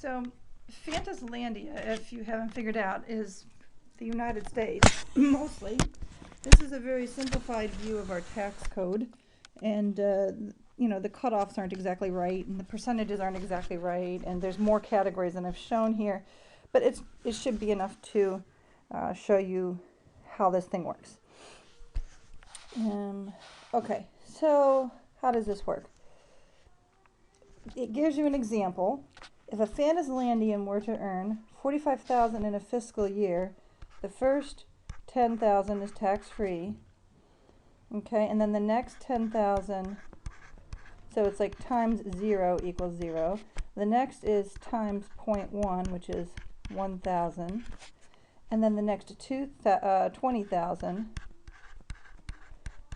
So Fantaslandia, if you haven't figured out, is the United States, mostly. This is a very simplified view of our tax code, and you know, the cutoffs aren't exactly right, and the percentages aren't exactly right, and there's more categories than I've shown here, but it should be enough to show you how this thing works. Okay, so how does this work? It gives you an example. If a Fantaslandian were to earn $45,000 in a fiscal year, the first $10,000 is tax-free, okay, and then the next $10,000, so it's like times 0 equals 0. The next is times 0.1, which is 1,000, and then the next 20,000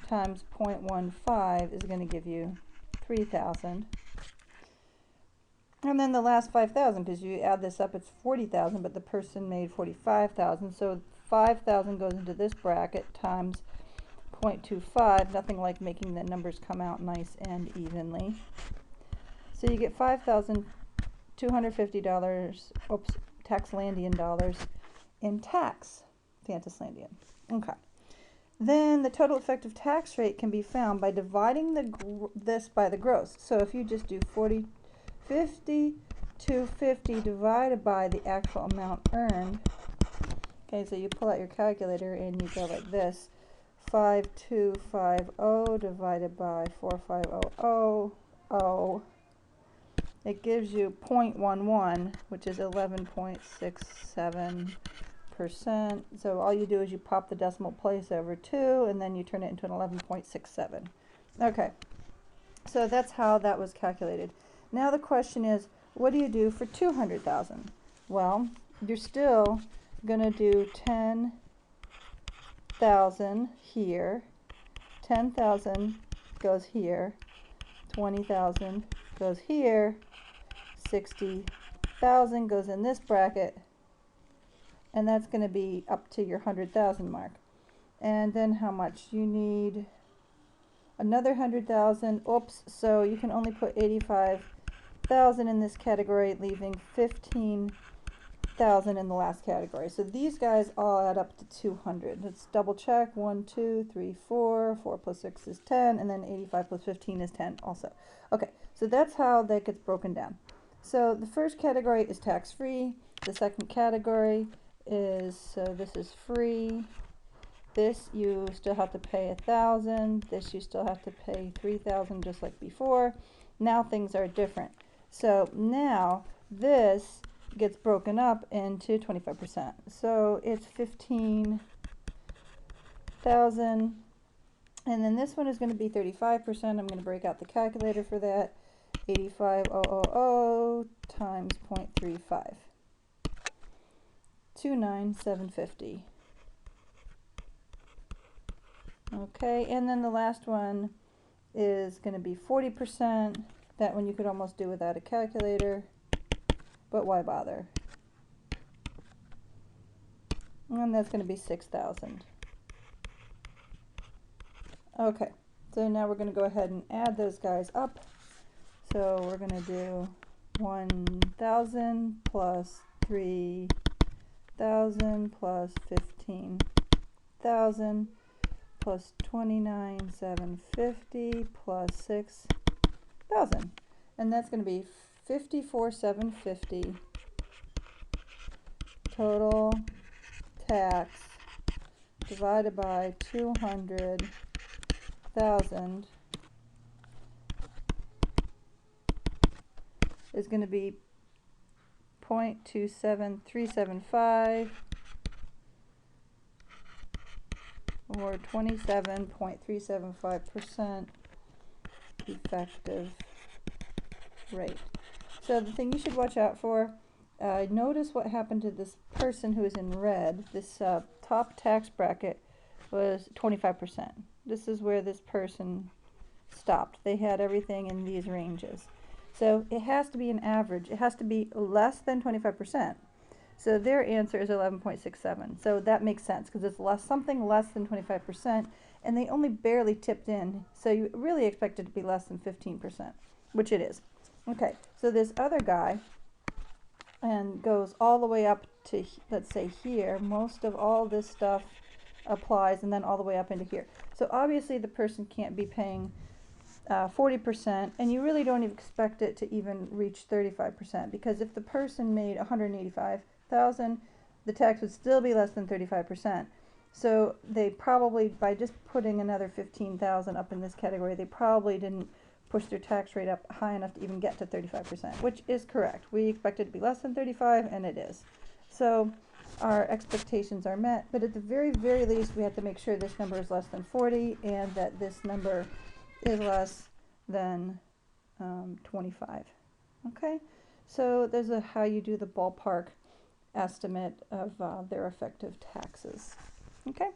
times 0.15 is going to give you 3,000. And then the last 5,000, because you add this up, it's 40,000, but the person made 45,000, so 5,000 goes into this bracket times 0.25, nothing like making the numbers come out nice and evenly. So you get $5,250, Taxlandian dollars in tax, Fantaslandian. Okay. Then the total effective tax rate can be found by dividing this by the gross. So if you just do 50,250 divided by the actual amount earned, okay, so you pull out your calculator and you go like this, 5250 divided by 4500, it gives you 0.11, which is 11.67%. So all you do is you pop the decimal place over 2, and then you turn it into an 11.67. Okay, so that's how that was calculated. Now the question is, what do you do for 200,000? Well, you're still going to do 10,000 here, 10,000 goes here, 20,000 goes here, 60,000 goes in this bracket, and that's going to be up to your 100,000 mark. And then how much? You need another 100,000. Oops, so you can only put 85,000 in this category, leaving 15,000 in the last category. So these guys all add up to 200. Let's double check. 1, 2, 3, 4. 4 plus 6 is 10, and then 85 plus 15 is 10 also. Okay, so that's how that gets broken down. So the first category is tax-free. The second category is, so this is free. This you still have to pay 1,000. This you still have to pay 3,000, just like before. Now things are different. So now this gets broken up into 25%. So it's 15,000, and then this one is going to be 35%. I'm going to break out the calculator for that. 85,000 times 0.35. 29,750. Okay, and then the last one is going to be 40%. That one you could almost do without a calculator, but why bother? And that's going to be 6,000. Okay, so now we're going to go ahead and add those guys up. So we're going to do 1,000 plus 3,000 plus 15,000 plus 29,750 plus 6,000. And that's going to be 54,750 total tax divided by 200,000 is going to be 0.27375 or 27.375% effective rate. So the thing you should watch out for, notice what happened to this person who is in red. This top tax bracket was 25%. This is where this person stopped. They had everything in these ranges. So it has to be an average. It has to be less than 25%. So their answer is 11.67. So that makes sense because it's something less than 25%, and they only barely tipped in. So you really expect it to be less than 15%, which it is. Okay, so this other guy and goes all the way up to, let's say here, most of all this stuff applies, and then all the way up into here. So obviously the person can't be paying 40%, and you really don't expect it to even reach 35%, because if the person made 185,000, the tax would still be less than 35%. So they probably, by just putting another 15,000 up in this category, they probably didn't push their tax rate up high enough to even get to 35%, which is correct. We expect it to be less than 35, and it is. So our expectations are met, but at the very, very least, we have to make sure this number is less than 40 and that this number is less than 25. Okay, so there's how you do the ballpark estimate of their effective taxes. Okay.